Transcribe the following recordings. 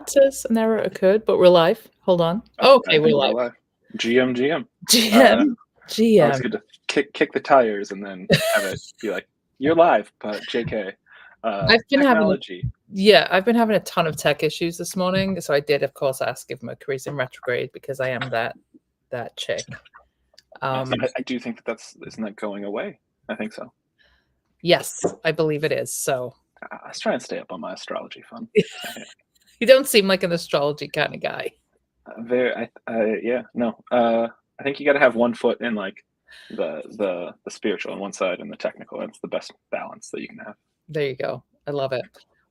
It says an error occurred, but we're live. Hold on. Oh, Okay, I we're think live. live. GM. GM. Always good to kick the tires and then have it be like, you're live, but JK. I've been Technology. I've been having a ton of tech issues this morning, so I did, of course, ask if Mercury's in retrograde because I am that chick. I do think isn't that going away? I think so. Yes, I believe it is. So I was trying to stay up on my astrology fun. You don't seem like an astrology kind of guy. I think you got to have one foot in like the spiritual on one side and the technical. That's the best balance that you can have. There you go. I love it.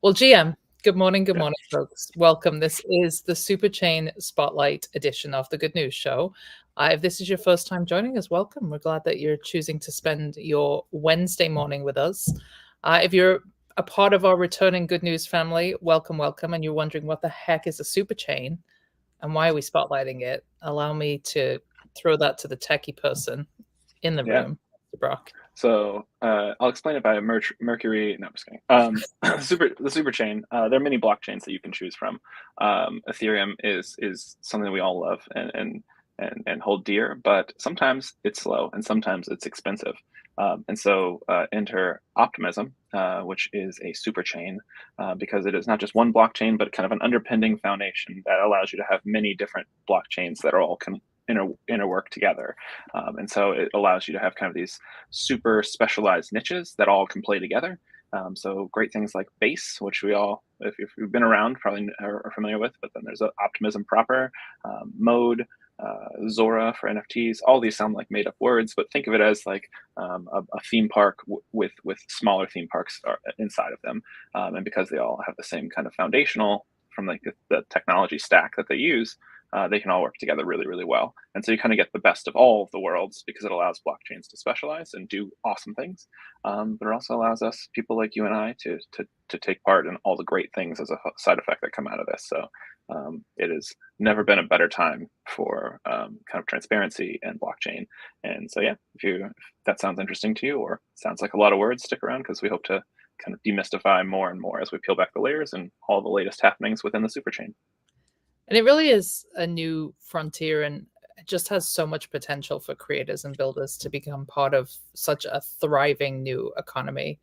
Well, GM, good morning, folks. Welcome. This is the Superchain Spotlight edition of the Good News Show. If this is your first time joining us, welcome. We're glad that you're choosing to spend your Wednesday morning with us. If you're a part of our returning Good News family, welcome. And you're wondering what the heck is a superchain and why are we spotlighting it? Allow me to throw that to the techie person in the room, Brock. So I'll explain it by Mercury. No, I'm just kidding. The superchain. There are many blockchains that you can choose from. Ethereum is something that we all love and hold dear, but sometimes it's slow and sometimes it's expensive. And so enter Optimism, which is a superchain, because it is not just one blockchain, but kind of an underpinning foundation that allows you to have many different blockchains that are all interwork together. And so it allows you to have kind of these super specialized niches that all can play together. So great things like Base, which we all, if you've been around, probably are familiar with, but then there's Optimism proper, Mode, Zora for NFTs. All these sound like made up words, but think of it as like a theme park with smaller theme parks inside of them. And because they all have the same kind of foundational from like the technology stack that they use, they can all work together really, really well. And so you kind of get the best of all of the worlds because it allows blockchains to specialize and do awesome things. But it also allows us, people like you and I, to take part in all the great things as a side effect that come out of this. So it has never been a better time for kind of transparency and blockchain. And so, yeah, if that sounds interesting to you or sounds like a lot of words, stick around because we hope to kind of demystify more and more as we peel back the layers and all the latest happenings within the superchain. And it really is a new frontier, and it just has so much potential for creators and builders to become part of such a thriving new economy.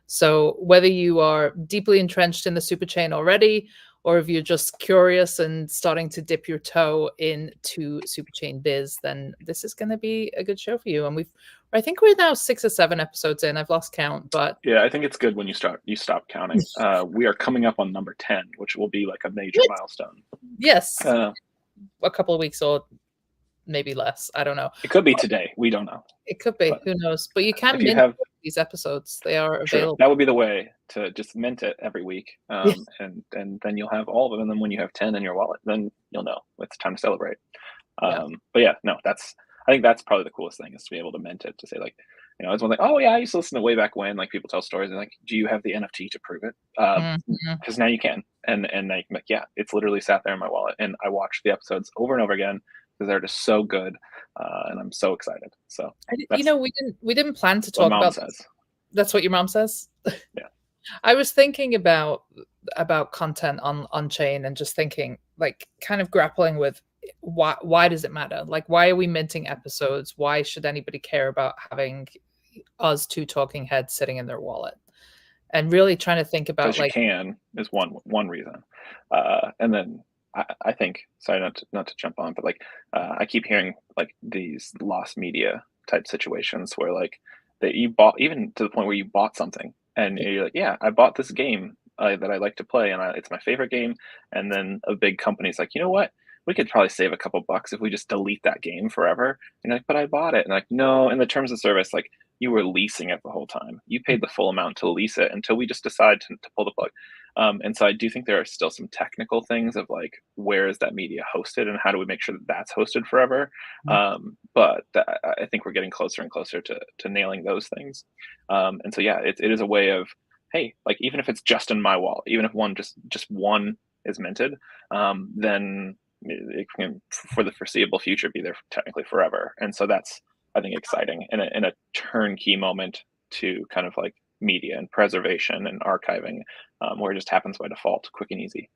So whether you are deeply entrenched in the superchain already, or if you're just curious and starting to dip your toe into superchain biz, then this is going to be a good show for you. And I think we're now 6 or 7 episodes in. I've lost count, but yeah, I think it's good when you stop counting. We are coming up on number 10, which will be like a major milestone. Yes, a couple of weeks or maybe less. I don't know. It could be today. We don't know. It could be. Who knows? But you can mint these episodes. They are available. That would be the way to just mint it every week, and then you'll have all of them. And then when you have 10 in your wallet, then you'll know it's time to celebrate. But yeah, no, I think that's probably the coolest thing is to be able to mint it, to say like, it's one thing. Oh yeah, I used to listen to way back when, like people tell stories and like, do you have the NFT to prove it? Because now you can, and now you can like, yeah, it's literally sat there in my wallet, and I watched the episodes over and over again because they're just so good, and I'm so excied. So we didn't plan to talk about. That's what your mom says. Yeah, I was thinking about content on chain and just thinking, like, kind of grappling with why does it matter? Like, why are we minting episodes? Why should anybody care about having us two talking heads sitting in their wallet? And really trying to think about, like, is one reason, and then I think, sorry, not to jump on, but like I keep hearing like these lost media type situations where like that you bought, even to the point where you bought something and you're like, yeah, I bought this game that I like to play and it's my favorite game, and then a big company's like, you know what, we could probably save a couple bucks if we just delete that game forever. And like, but I bought it. And like, no, in the terms of service, like you were leasing it the whole time. You paid the full amount to lease it until we just decide to pull the plug. And so I do think there are still some technical things of like, where is that media hosted and how do we make sure that that's hosted forever? But I think we're getting closer and closer to nailing those things. And so, yeah, it is a way of, hey, like, even if it's just in my wallet, even if just one is minted, then it can, for the foreseeable future, be there technically forever. And so that's, I think, exciting and a turnkey moment to kind of like media and preservation and archiving, where it just happens by default, quick and easy.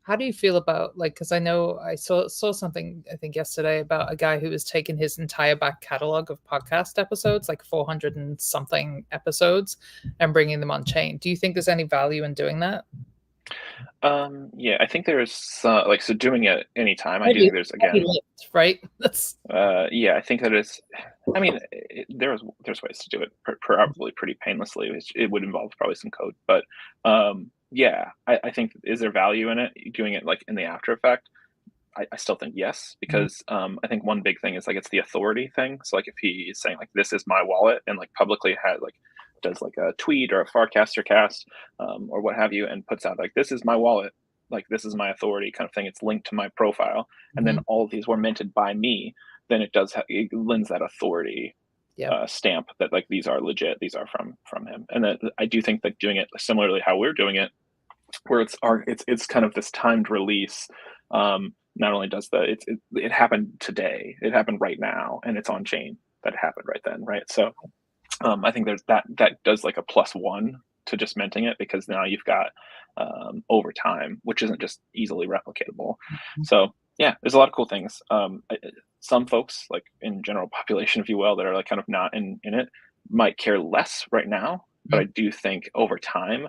How do you feel about, like, because I know I saw something, I think yesterday, about a guy who was taking his entire back catalog of podcast episodes, like 400 and something episodes, and bringing them on chain. Do you think there's any value in doing that? Yeah, I think there's like, so doing it anytime. I do Heavy, think there's, heavy again, lift, right? That's yeah, I think that it's. I mean, there's ways to do it probably pretty painlessly. It would involve probably some code, but yeah, I think, is there value in it doing it like in the after effect? I still think yes, because I think one big thing is like it's the authority thing. So like if he is saying like this is my wallet and like publicly had like does like a tweet or a Farcaster cast or what have you, and puts out like this is my wallet, like this is my authority kind of thing. It's linked to my profile, and then all of these were minted by me. Then it does it lends that authority yeah, stamp that like these are legit, these are from him. And that I do think that doing it similarly how we're doing it, where it's kind of this timed release. Not only does it happened today, it happened right now, and it's on chain that happened right then, right? So I think there's that does like a +1 to just minting it, because now you've got over time, which isn't just easily replicatable. So yeah, there's a lot of cool things. Some folks, like in general population, if you will, that are like kind of not in it, might care less right now. But I do think over time,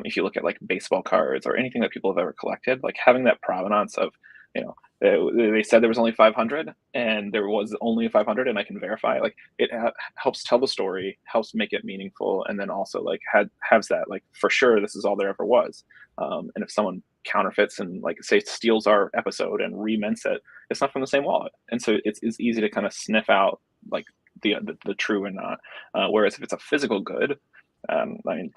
if you look at like baseball cards or anything that people have ever collected, like having that provenance of, you know, they said there was only 500 and there was only 500, and I can verify, like it helps tell the story, helps make it meaningful, and then also like has that like for sure this is all there ever was. And if someone counterfeits and like say steals our episode and remints it, it's not from the same wallet, and so it's easy to kind of sniff out like the true and not. Whereas if it's a physical good, I mean,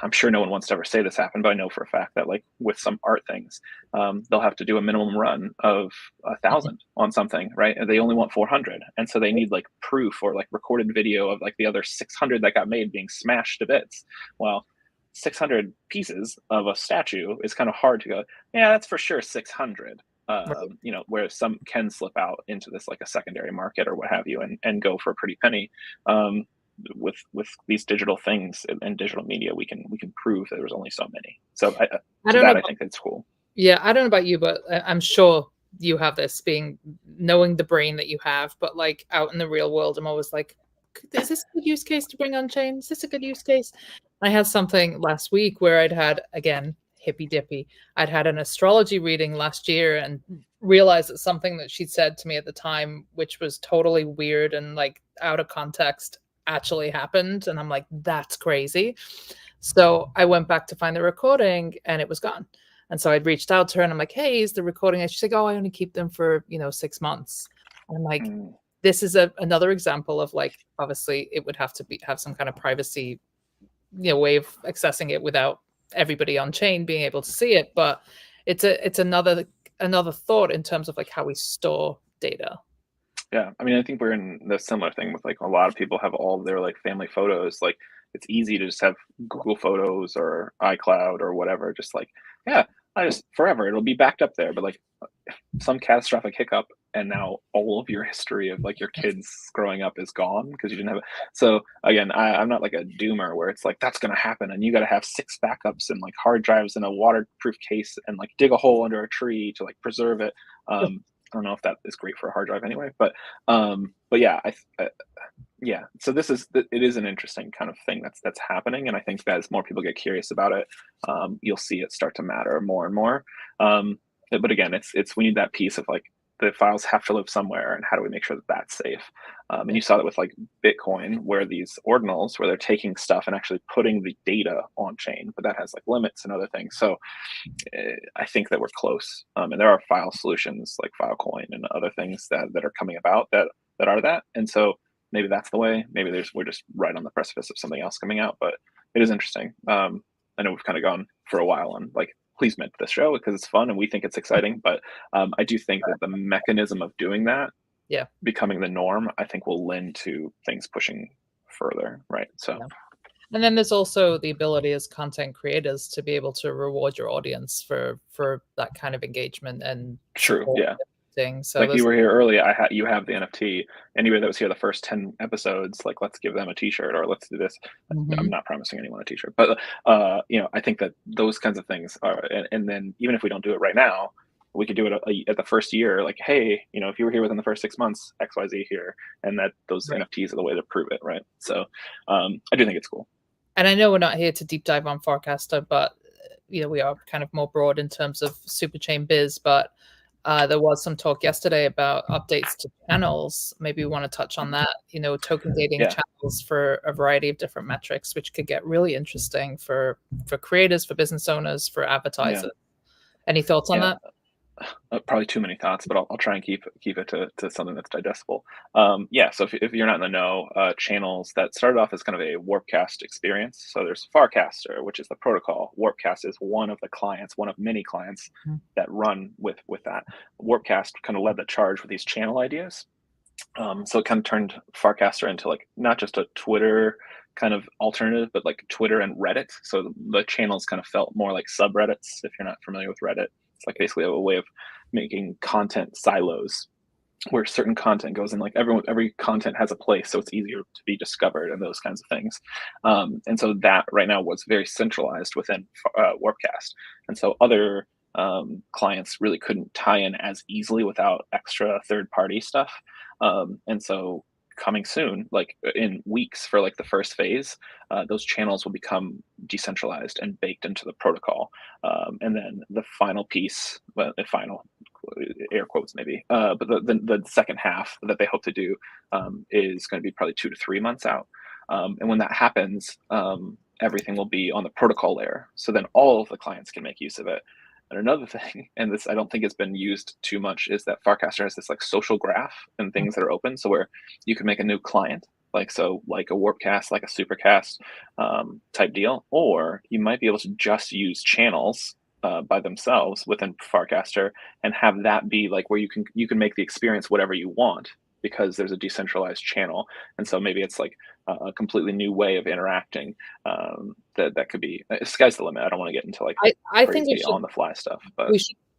I'm sure no one wants to ever say this happened, but I know for a fact that like with some art things, they'll have to do a minimum run of 1,000 on something, right? And they only want 400, and so they need like proof or like recorded video of like the other 600 that got made being smashed to bits. Well, 600 pieces of a statue is kind of hard to go, yeah, that's for sure 600. right. You know, where some can slip out into this like a secondary market or what have you, and go for a pretty penny. With these digital things and digital media, we can prove that there was only so many. So I don't know. I think it's cool. Yeah, I don't know about you, but I'm sure you have this, being knowing the brain that you have, but like out in the real world, I'm always like, is this a good use case to bring on chain? Is this a good use case? I had something last week where I'd had, again, hippy dippy. I'd had an astrology reading last year and realized that something that she'd said to me at the time, which was totally weird and like out of context, actually happened. And I'm like, that's crazy. So I went back to find the recording and it was gone. And so I'd reached out to her and I'm like, hey, is the recording? And she's like, oh, I only keep them for, 6 months. And I'm like, this is another example of like, obviously it would have to have some kind of privacy, way of accessing it without everybody on chain being able to see it. But it's another thought in terms of like how we store data. Yeah, I mean, I think we're in the similar thing with like a lot of people have all of their like family photos. Like it's easy to just have Google Photos or iCloud or whatever. Just like, yeah, I just forever it'll be backed up there. But like some catastrophic hiccup, and now all of your history of like your kids growing up is gone because you didn't have it. So again, I'm not like a doomer where it's like that's gonna happen and you got to have 6 backups and like hard drives in a waterproof case and like dig a hole under a tree to like preserve it. I don't know if that is great for a hard drive anyway, but yeah, yeah. So it is an interesting kind of thing that's happening, and I think that as more people get curious about it, you'll see it start to matter more and more. But again, it's we need that piece of like the files have to live somewhere, and how do we make sure that that's safe? And you saw that with like Bitcoin, where these ordinals, where they're taking stuff and actually putting the data on chain, but that has like limits and other things. So I think that we're close, and there are file solutions like Filecoin and other things that are coming about that are that. And so maybe that's the way. Maybe we're just right on the precipice of something else coming out. But it is interesting. I know we've kind of gone for a while on like please mint this show because it's fun and we think it's exciting. But I do think that the mechanism of doing that, Yeah. becoming the norm, I think will lend to things pushing further. Right. So. Yeah. And then there's also the ability as content creators to be able to reward your audience for that kind of engagement and True. support. Yeah. interesting. So Like you there's were here early, you have the NFT. Anybody that was here the first 10 episodes, like let's give them a t-shirt or let's do this. I'm Mhm. not promising anyone a t-shirt, but I think that those kinds of things are, and then even if we don't do it right now, we could do it at the first year, like, hey, if you were here within the first 6 months, XYZ here, and that those Right. NFTs are the way to prove it, right? So I do think it's cool. And I know we're not here to deep dive on Forecaster, but we are kind of more broad in terms of Superchain biz. But there was some talk yesterday about updates to channels. Maybe we want to touch on that. Token dating Yeah. channels for a variety of different metrics, which could get really interesting for creators, for business owners, for Yeah. advertisers. Any thoughts on Yeah. that? Probably too many thoughts, but I'll try and keep it to something that's digestible. Yeah, so if you're not in the know, channels that started off as kind of a Warpcast experience. So there's Farcaster, which is the protocol. Warpcast is one of the clients, one of many clients Mhm. that run with that. Warpcast kind of led the charge with these channel ideas. So it kind of turned Farcaster into like not just a Twitter kind of alternative, but like Twitter and Reddit. So the channels kind of felt more like subreddits. If you're not familiar with Reddit, it's like basically a way of making content silos where certain content goes in. Like every content has a place, so it's easier to be discovered and those kinds of things. And so that right now was very centralized within Warpcast, and so other clients really couldn't tie in as easily without extra third party stuff. And so coming soon, like in weeks for like the first phase, those channels will become decentralized and baked into the protocol. And then the final piece, well, the final air quotes maybe, but the second half that they hope to do is going to be probably 2 to 3 months out. And when that happens, everything will be on the protocol layer. So then all of the clients can make use of it. And another thing, and this I don't think has been used too much, is that Farcaster has this like social graph and things that are open. So where you can make a new client, like like a Warpcast, like a Supercast type deal, or you might be able to just use channels by themselves within Farcaster and have that be like where you can make the experience whatever you want because there's a decentralized channel. And so maybe it's like a completely new way of interacting that could be sky's the limit. I don't want to get into like I think crazy on the fly stuff, but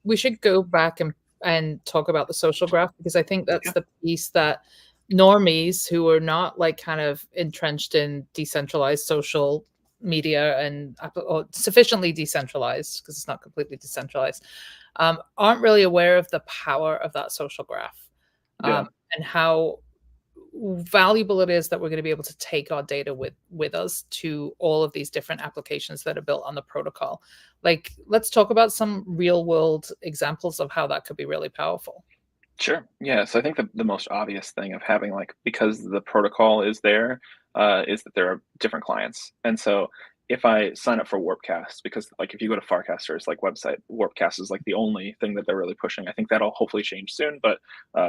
we should go back and talk about the social graph, because I think that's yeah, the piece that normies who are not like kind of entrenched in decentralized social media and or sufficiently decentralized, because it's not completely decentralized, aren't really aware of the power of that social graph, yeah, and how valuable it is that we're going to be able to take our data with us to all of these different applications that are built on the protocol. Like, let's talk about some real world examples of how that could be really powerful. sure. Yeah. So I think the most obvious thing of having like because the protocol is that there are different clients. And so if I sign up for Warpcast, because like if you go to Farcaster's like website, Warpcast is like the only thing that they're really pushing. I think that'll hopefully change soon. But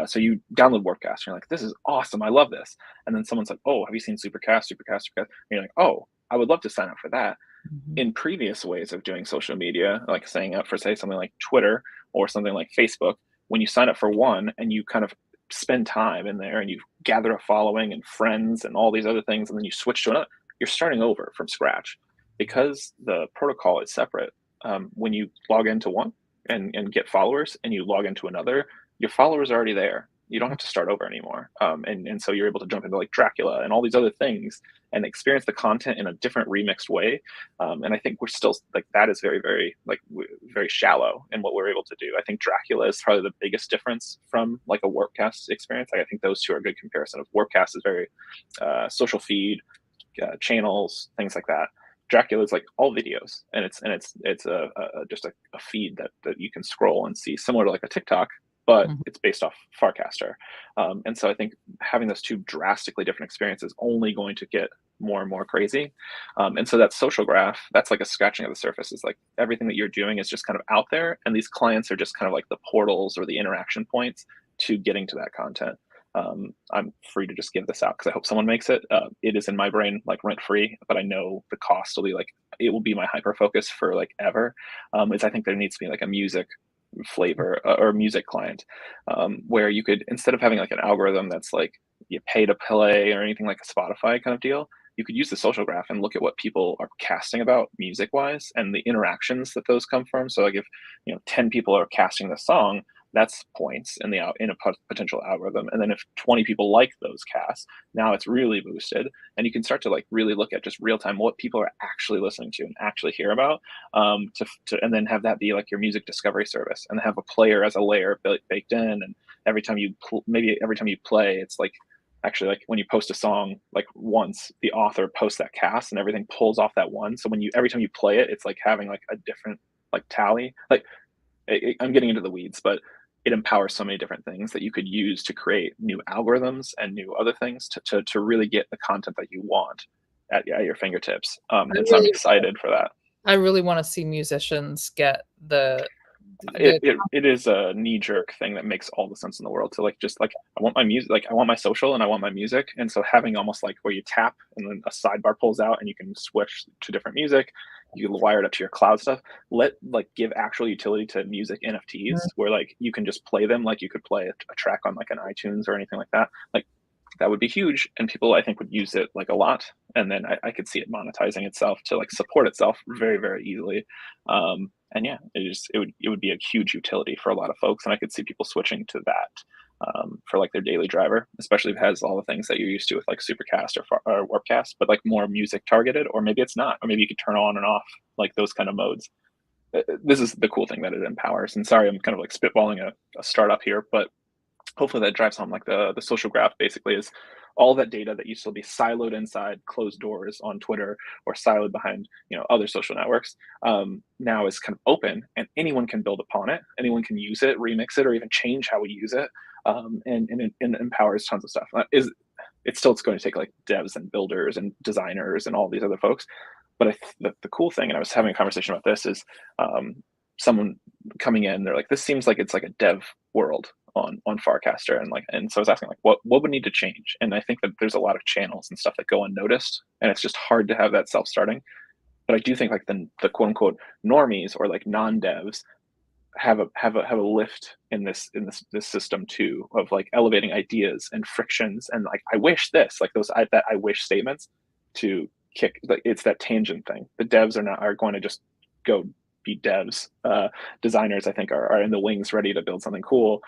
so you download Warpcast, and you're like, this is awesome, I love this. And then someone's like, oh, have you seen Supercast, Supercast, Supercast? And you're like, oh, I would love to sign up for that. Mhm. In previous ways of doing social media, like signing up for say something like Twitter or something like Facebook, when you sign up for one and you kind of spend time in there and you gather a following and friends and all these other things, and then you switch to another, you're starting over from scratch because the protocol is separate. When you log into one and get followers and you log into another, your followers are already there. You don't have to start over anymore. And so you're able to jump into like Dracula and all these other things and experience the content in a different remixed way. And I think we're still like that is very, very like very shallow in what we're able to do. I think Dracula is probably the biggest difference from like a Warpcast experience. Like I think those two are a good comparison. Of Warpcast is very social feed, channels, things like that. Dracula is like all videos, and it's just a feed that you can scroll and see, similar to like a TikTok, but Mhm. it's based off Farcaster. And so I think having those two drastically different experiences only going to get more and more crazy. And so that social graph, that's like a scratching of the surface. Is like everything that you're doing is just kind of out there, and these clients are just kind of like the portals or the interaction points to getting to that content. I'm free to just give this out because I hope someone makes it. It is in my brain like rent free, but I know the cost will be like it will be my hyper focus for like ever. Is I think there needs to be like a music flavor or music client where you could, instead of having like an algorithm that's like you pay to play or anything like a Spotify kind of deal, you could use the social graph and look at what people are casting about music wise and the interactions that those come from. So like if 10 people are casting the song, that's points in a potential algorithm. And then if 20 people like those casts, now it's really boosted, and you can start to like really look at just real time what people are actually listening to and actually hear about, and then have that be like your music discovery service, and have a player as a layer baked in. And maybe every time you play, it's like actually like when you post a song like once, the author posts that cast and everything pulls off that one. So every time you play it, it's like having like a different like tally. Like I'm getting into the weeds, but it empowers so many different things that you could use to create new algorithms and new other things to really get the content that you want at your fingertips. And so I'm excited for that. I really want to see musicians get it is a knee-jerk thing that makes all the sense in the world. So like just like I want my music, like I want my social and I want my music. And so having almost like where you tap and then a sidebar pulls out and you can switch to different music, you can wire it up to your cloud stuff. Give actual utility to music NFTs where like you can just play them like you could play a track on like an iTunes or anything like that. Like that would be huge, and people I think would use it like a lot, and then I could see it monetizing itself to like support itself very, very easily. And yeah, it would be a huge utility for a lot of folks, and I could see people switching to that for like their daily driver, especially if it has all the things that you're used to with like Supercast or Warpcast, but like more music targeted, or maybe it's not, or maybe you could turn on and off like those kind of modes. This is the cool thing that it empowers. And sorry, I'm kind of like spitballing a startup here, but hopefully that drives home like the social graph basically is all that data that used to be siloed inside closed doors on Twitter or siloed behind other social networks, now is kind of open, and anyone can build upon it, anyone can use it, remix it, or even change how we use it, and it empowers tons of stuff. It's going to take like devs and builders and designers and all these other folks, but the cool thing, and I was having a conversation about this, is someone coming in, they're like, this seems like it's like a dev world on Farcaster, and so I was asking like what would need to change. And I think that there's a lot of channels and stuff that go unnoticed, and it's just hard to have that self-starting. But I do think like the quote unquote normies or like non-devs have a lift in this system too, of like elevating ideas and frictions, and like I wish this, like that I wish statements to kick, like it's that tangent thing. The devs are going to just go be devs. Designers I think are in the wings ready to build something cool.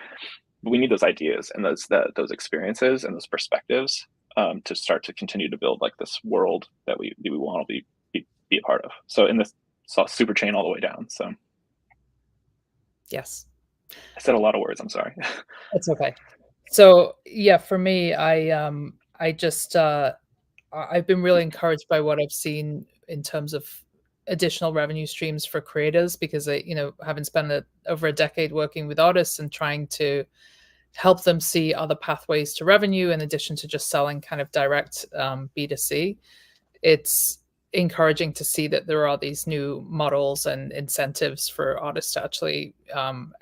But we need those ideas and those experiences and those perspectives to start to continue to build like this world that we want to be a part of. So in this Superchain all the way down. So yes, I said a lot of words, I'm sorry. it's okay. So yeah, for me, I've been really encouraged by what I've seen in terms of additional revenue streams for creators, because having spent over a decade working with artists and trying to help them see other pathways to revenue in addition to just selling kind of direct B2C, it's encouraging to see that there are these new models and incentives for artists to actually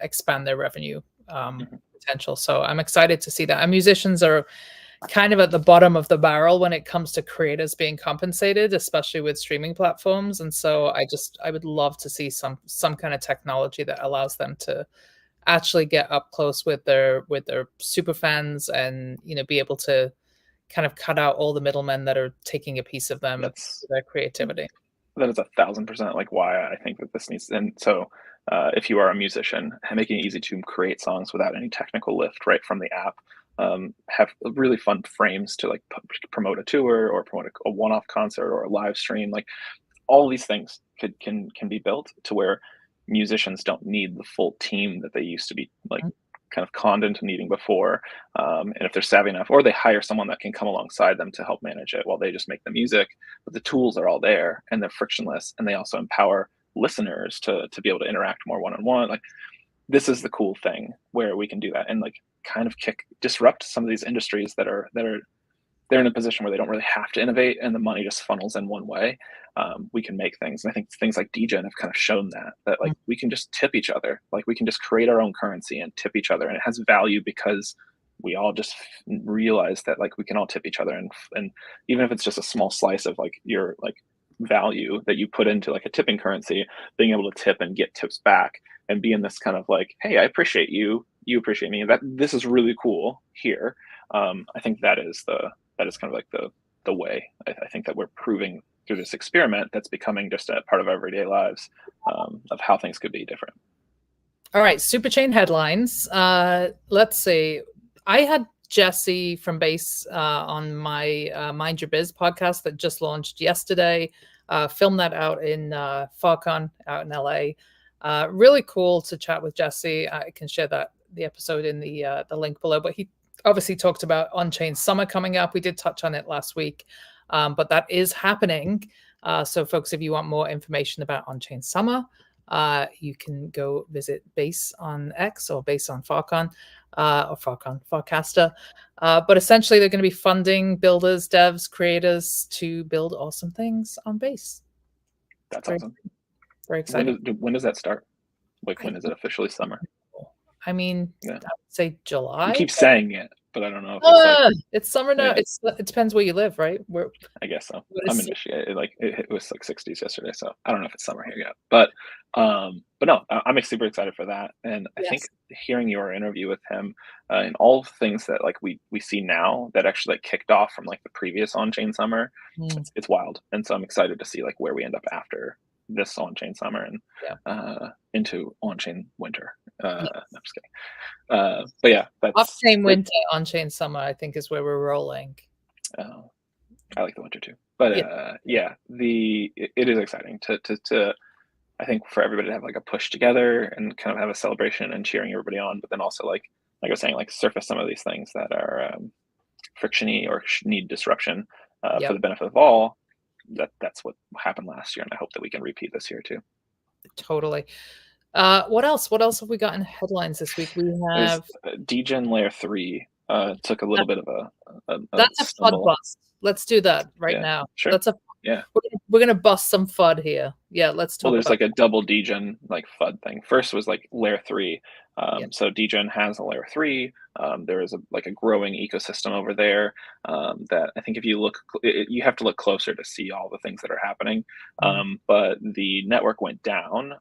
expand their revenue potential. So I'm excited to see that. And musicians are kind of at the bottom of the barrel when it comes to creators being compensated, especially with streaming platforms. And so I would love to see some kind of technology that allows them to actually get up close with their super fans, and be able to kind of cut out all the middlemen that are taking a piece of them, their creativity. That is 1,000% like why I think that this needs. And so if you are a musician, making it easy to create songs without any technical lift right from the app, have really fun frames to like promote a tour or promote a one-off concert or a live stream. Like all these things can be built to where musicians don't need the full team that they used to be like kind of conned into needing before. And if they're savvy enough, or they hire someone that can come alongside them to help manage it while they just make the music, but the tools are all there and they're frictionless, and they also empower listeners to be able to interact more one-on-one. Like this is the cool thing where we can do that and like kind of disrupt some of these industries that are they're in a position where they don't really have to innovate and the money just funnels in one way. We can make things. And I think things like DGen have kind of shown that like we can just tip each other. Like we can just create our own currency and tip each other. And it has value because we all just realize that like we can all tip each other. And even if it's just a small slice of like your like value that you put into like a tipping currency, being able to tip and get tips back and be in this kind of like, hey, I appreciate you, you appreciate me, that this is really cool here. I think that is kind of like the way I think that we're proving through this experiment that's becoming just a part of our everyday lives, of how things could be different. All right, Superchain headlines. Let's see. I had Jesse from Base on my Mind Your Biz podcast that just launched yesterday. Filmed that out in FarCon out in LA. Really cool to chat with Jesse. I can share the episode in the link below. But he obviously talked about on-chain summer coming up. We did touch on it last week, but that is happening. So, folks, if you want more information about on-chain summer, you can go visit Base on X or Base on FarCon or Farcaster. But essentially, they're going to be funding builders, devs, creators to build awesome things on Base. That's awesome. Very exciting. When does that start? Like, when is it officially summer? I mean, I would say July. You keep saying it, but I don't know if it's summer now. Yeah. It depends where you live, right? I guess so. I'm in Michigan. Like it was like 60s yesterday, so I don't know if it's summer here yet. But no, I'm super excited for that. And I think hearing your interview with him and all the things that like we see now that actually like kicked off from like the previous on-chain summer, it's wild. And so I'm excited to see like where we end up after this on-chain summer and into on-chain winter. I'm just kidding. But yeah, that's off-chain winter, on-chain summer, I think is where we're rolling. I like the winter too. But it is exciting to I think for everybody to have like a push together and kind of have a celebration and cheering everybody on, but then also like I was saying, like surface some of these things that are frictiony or need disruption for the benefit of all. That's what happened last year, and I hope that we can repeat this year too. Totally. What else? What else have we got in headlines this week? We have Degen Layer 3 took a little bit of a that's a FUD bust. Let's do that right now. Sure. That's we're gonna bust some FUD here. Yeah, let's talk. Well, there's like a double Degen like FUD thing. First was like Layer 3. So Degen has a Layer 3. There is a growing ecosystem over there that I think if you look, you have to look closer to see all the things that are happening. But the network went down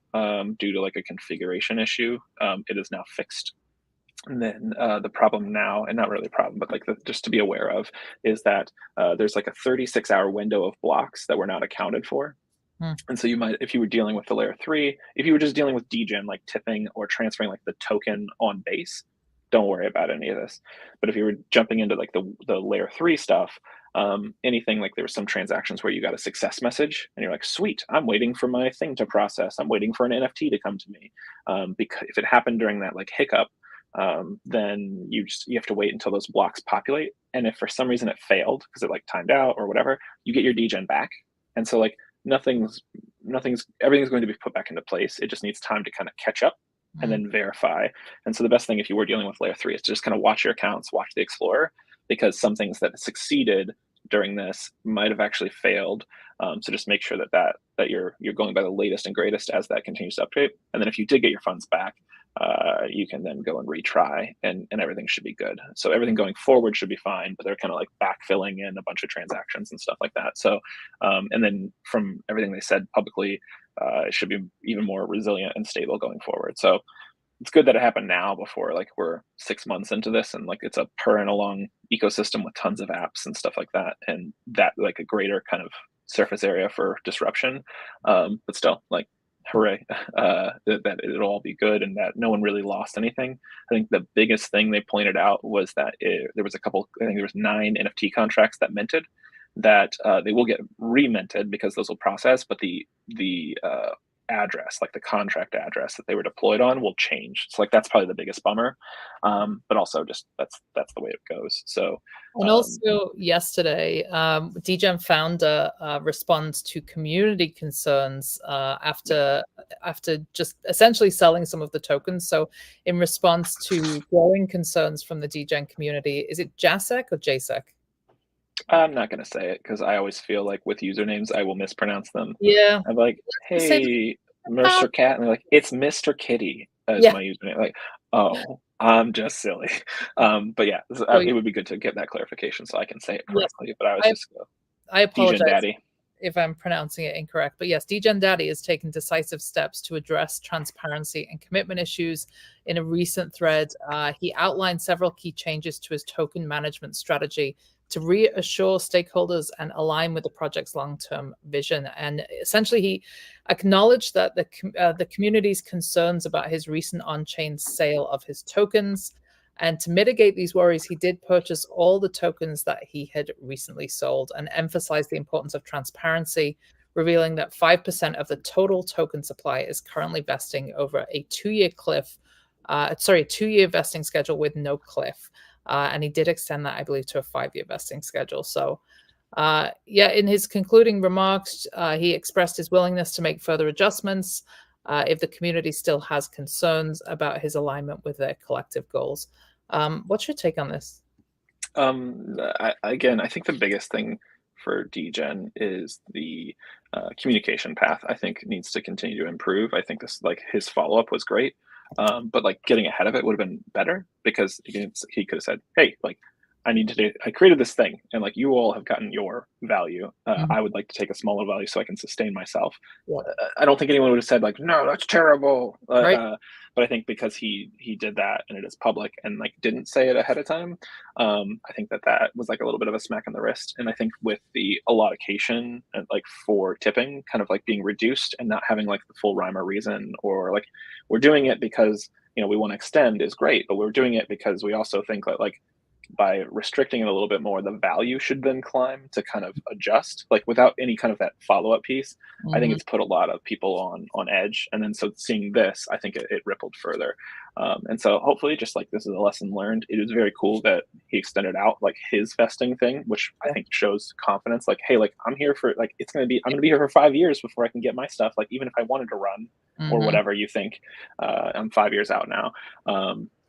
due to like a configuration issue. It is now fixed. And then the problem now, and not really a problem, but like just to be aware of, is that there's like a 36-hour window of blocks that were not accounted for. And so you might, if you were dealing with the Layer 3, if you were just dealing with Degen, like tipping or transferring like the token on Base, don't worry about any of this. But if you were jumping into like the Layer 3 stuff, anything like there were some transactions where you got a success message and you're like, sweet, I'm waiting for my thing to process. I'm waiting for an NFT to come to me. Because if it happened during that like hiccup, then you have to wait until those blocks populate. And if for some reason it failed because it like timed out or whatever, you get your Degen back. And so like everything's going to be put back into place. It just needs time to kind of catch up and then verify. And so the best thing if you were dealing with Layer 3 is to just kind of watch your accounts, watch the Explorer, because some things that succeeded during this might have actually failed. So just make sure that you're going by the latest and greatest as that continues to update. And then if you did get your funds back, you can then go and retry and everything should be good. So everything going forward should be fine, but they're kind of like backfilling in a bunch of transactions and stuff like that. So, and then from everything they said publicly, it should be even more resilient and stable going forward. So it's good that it happened now before like we're 6 months into this and like it's a purring along ecosystem with tons of apps and stuff like that. And that like a greater kind of surface area for disruption. But still like, hooray, that it'll all be good and that no one really lost anything. I think the biggest thing they pointed out was that there was there was 9 NFT contracts that minted that they will get reminted because those will process, but the address, like the contract address that they were deployed on will change. So like that's probably the biggest bummer. But also just that's the way it goes. So and also yesterday, Degen founder responds to community concerns after just essentially selling some of the tokens. So in response to growing concerns from the Degen community, is it JASEC or JSEC? I'm not going to say it because I always feel like with usernames, I will mispronounce them. Yeah. I'm like, hey, Mercer Cat. And they're like, it's Mr. Kitty as my username. Like, oh, I'm just silly. But yeah, it would be good to get that clarification so I can say it correctly. But I apologize if I'm pronouncing it incorrect. But yes, Degen Daddy has taken decisive steps to address transparency and commitment issues. In a recent thread, he outlined several key changes to his token management strategy to reassure stakeholders and align with the project's long-term vision. And essentially, he acknowledged that the community's concerns about his recent on-chain sale of his tokens. And to mitigate these worries, he did purchase all the tokens that he had recently sold and emphasized the importance of transparency, revealing that 5% of the total token supply is currently vesting over a 2-year vesting schedule with no cliff. And he did extend that, I believe, to a 5-year vesting schedule. So, in his concluding remarks, he expressed his willingness to make further adjustments if the community still has concerns about his alignment with their collective goals. What's your take on this? I think the biggest thing for DGen is the communication path. I think needs to continue to improve. I think this, like, his follow-up was great, but like getting ahead of it would have been better, because he could have said, hey, like, I created this thing, and like, you all have gotten your value. I would like to take a smaller value so I can sustain myself. Yeah. I don't think anyone would have said like, no, that's terrible. Right. But I think because he did that and it is public and like didn't say it ahead of time, I think that was like a little bit of a smack in the wrist. And I think with the allocation and like for tipping kind of like being reduced and not having like the full rhyme or reason, or like, we're doing it because, you know, we want to extend, is great, but we're doing it because we also think that, like, by restricting it a little bit more, the value should then climb to kind of adjust, like, without any kind of that follow-up piece. I think it's put a lot of people on edge. And then so seeing this, I think it rippled further. And so hopefully, just like, this is a lesson learned. It is very cool that he extended out like his vesting thing, which I think shows confidence. Like, hey, like, I'm here for, like, I'm gonna be here for 5 years before I can get my stuff. Like, even if I wanted to run or whatever you think, I'm 5 years out now.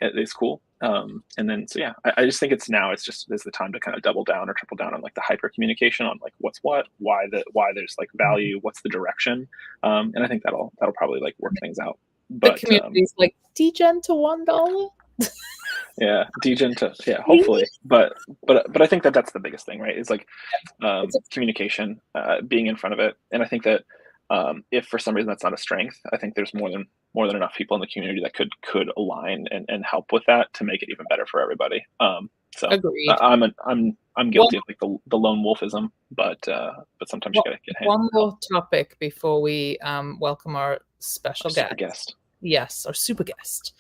It's cool. And then, so yeah, I just think it's the time to kind of double down or triple down on like the hyper communication on like what's what, why there's like value, what's the direction. And I think that'll probably like work things out. But the community's like, degen to $1. Yeah, degen to, yeah, hopefully. But I think that's the biggest thing, right? It's like communication, being in front of it. And I think that if for some reason that's not a strength, I think there's more than enough people in the community that could align and help with that to make it even better for everybody. So agreed. I'm guilty of like the lone wolfism, but sometimes you gotta get hands. One more topic before we welcome our special guest. Yes, our super guest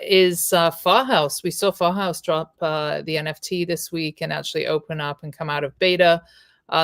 is Farhouse. We saw Farhouse drop the NFT this week and actually open up and come out of beta.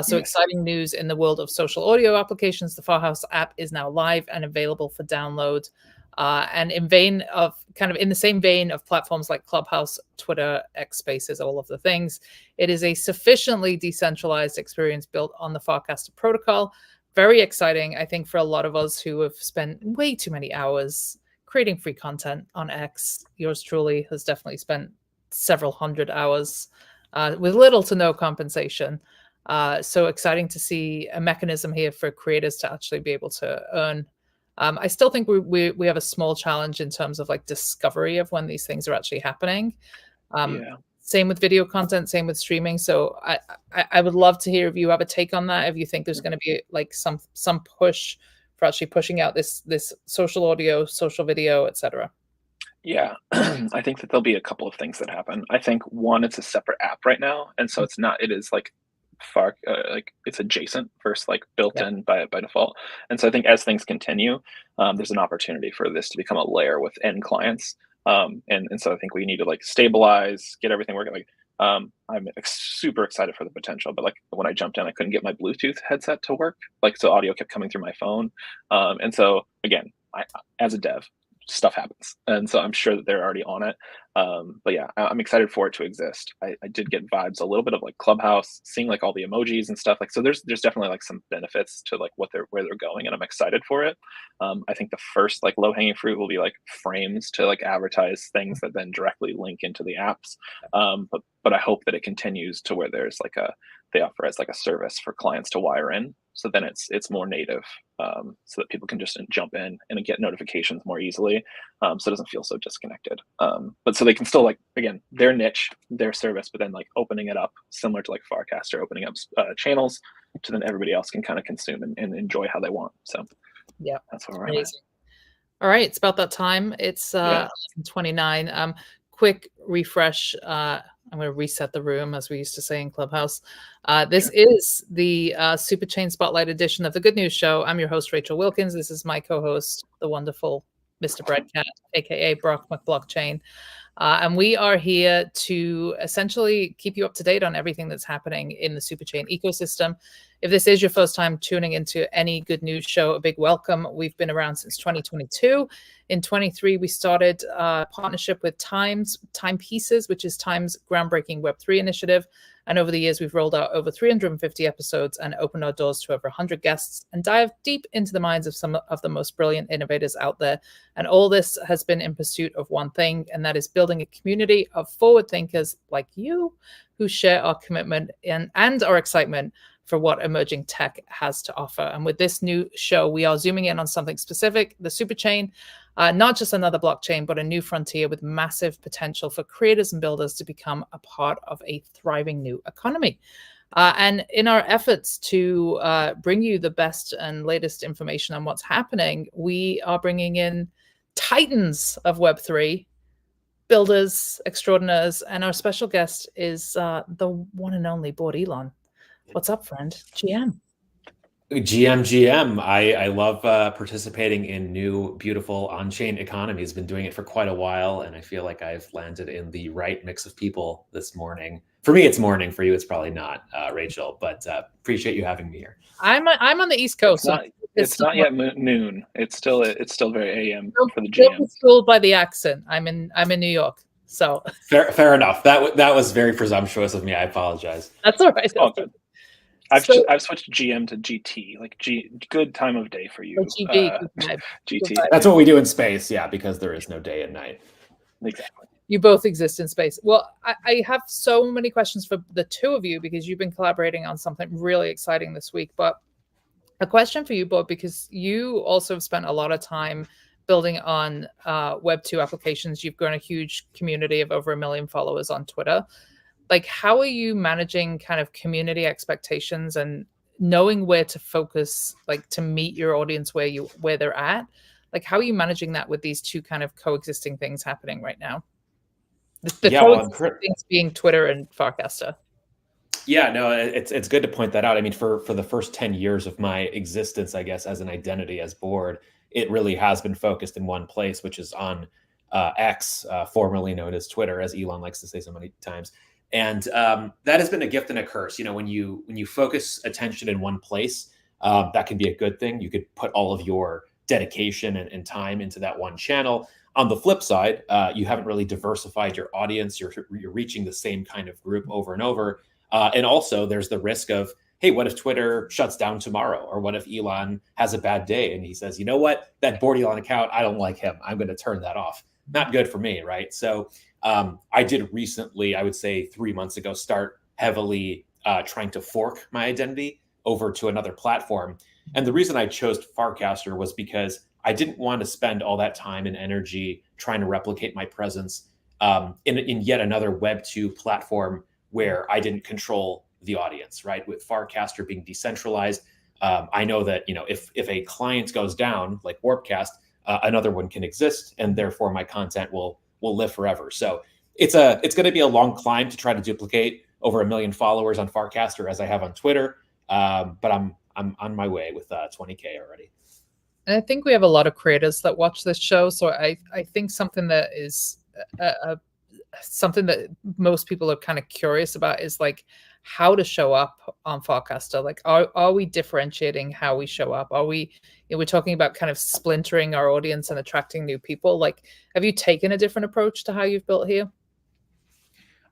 So exciting news in the world of social audio applications. The Farhouse app is now live and available for download. And in the same vein of platforms like Clubhouse, Twitter, X Spaces, all of the things, it is a sufficiently decentralized experience built on the Farcaster protocol. Very exciting, I think, for a lot of us who have spent way too many hours creating free content on X. Yours truly has definitely spent several hundred hours with little to no compensation. So exciting to see a mechanism here for creators to actually be able to earn. I still think we have a small challenge in terms of like discovery of when these things are actually happening. Same with video content, same with streaming. So I would love to hear if you have a take on that. If you think there's going to be like some push for actually pushing out this social audio, social video, etc. Yeah, I think that there'll be a couple of things that happen. I think one, it's a separate app right now, and so it is like far like it's adjacent versus like built in by default. And so I think as things continue, there's an opportunity for this to become a layer with end clients. And so I think we need to like stabilize, get everything working. Like I'm super excited for the potential, but like when I jumped in, I couldn't get my Bluetooth headset to work. Like, so audio kept coming through my phone. And so again, as a dev, stuff happens, and so I'm sure that they're already on it. But yeah, I'm excited for it to exist. I did get vibes a little bit of like Clubhouse, seeing like all the emojis and stuff. Like, so there's definitely like some benefits to like where they're going, and I'm excited for it. I think the first like low hanging fruit will be like frames to like advertise things that then directly link into the apps. But I hope that it continues to where there's like they offer as like a service for clients to wire in. So then it's more native, so that people can just jump in and get notifications more easily, so it doesn't feel so disconnected. But so they can still like, again, their niche, their service, but then like opening it up similar to like Farcaster, opening up channels to then everybody else can kind of consume and enjoy how they want. So yeah, that's where we're at. All right, it's about that time. It's 29. Quick refresh. I'm going to reset the room, as we used to say in Clubhouse. This is the Superchain Spotlight edition of the Good News Show. I'm your host, Rachel Wilkins. This is my co-host, the wonderful Mr. Breadcat, aka Brock McBlockchain. And we are here to essentially keep you up to date on everything that's happening in the Superchain ecosystem. If this is your first time tuning into any Good News Show, a big welcome. We've been around since 2022. In 23, we started a partnership with TIMEPieces, which is Time's groundbreaking Web3 initiative. And over the years, we've rolled out over 350 episodes and opened our doors to over 100 guests and dived deep into the minds of some of the most brilliant innovators out there. And all this has been in pursuit of one thing, and that is building a community of forward thinkers like you who share our commitment and our excitement for what emerging tech has to offer. And with this new show, we are zooming in on something specific, the Superchain, not just another blockchain, but a new frontier with massive potential for creators and builders to become a part of a thriving new economy. And in our efforts to bring you the best and latest information on what's happening, we are bringing in titans of Web3, builders, extraordinaires, and our special guest is the one and only Bored Elon. What's up, friend? GM. GM. I love participating in new, beautiful on-chain economies. Been doing it for quite a while, and I feel like I've landed in the right mix of people this morning. For me, it's morning. For you, it's probably not, Rachel. But appreciate you having me here. I'm on the East Coast. It's not yet noon. It's still very AM for the GM. Don't be fooled by the accent. I'm in New York. So fair enough. That was very presumptuous of me. I apologize. That's all right. Oh, good. I've switched GM to GT, like good time of day for you. GT. That's what we do in space, yeah, because there is no day and night. Exactly. You both exist in space. Well, I have so many questions for the two of you because you've been collaborating on something really exciting this week. But a question for you, Bob, because you also have spent a lot of time building on Web2 applications. You've grown a huge community of over 1 million followers on Twitter. Like, how are you managing kind of community expectations and knowing where to focus, like to meet your audience where they're at? Like, how are you managing that with these two kind of coexisting things happening right now? The coexisting things being Twitter and Farcaster. Yeah, no, it's good to point that out. I mean, for the first 10 years of my existence, I guess, as an identity, as Bored, it really has been focused in one place, which is on X, formerly known as Twitter, as Elon likes to say so many times. And that has been a gift and a curse. You know, when you focus attention in one place, that can be a good thing. You could put all of your dedication and time into that one channel. On the flip side, you haven't really diversified your audience. You're reaching the same kind of group over and over. And also there's the risk of, hey, what if Twitter shuts down tomorrow? Or what if Elon has a bad day and he says, you know what, that Bored Elon account, I don't like him. I'm going to turn that off. Not good for me, right? So I did recently, I would say 3 months ago, start heavily trying to fork my identity over to another platform. And the reason I chose Farcaster was because I didn't want to spend all that time and energy trying to replicate my presence in yet another Web2 platform where I didn't control the audience, right? With Farcaster being decentralized, I know that, you know, if a client goes down, like Warpcast, another one can exist, and therefore my content will live forever. So it's going to be a long climb to try to duplicate over 1 million followers on Farcaster as I have on Twitter, but I'm on my way with 20K already. And I think we have a lot of creators that watch this show, so I think something that is something that most people are kind of curious about is like how to show up on Farcaster. Like, are we differentiating how we show up? Are we, we're talking about kind of splintering our audience and attracting new people. Like, have you taken a different approach to how you've built here?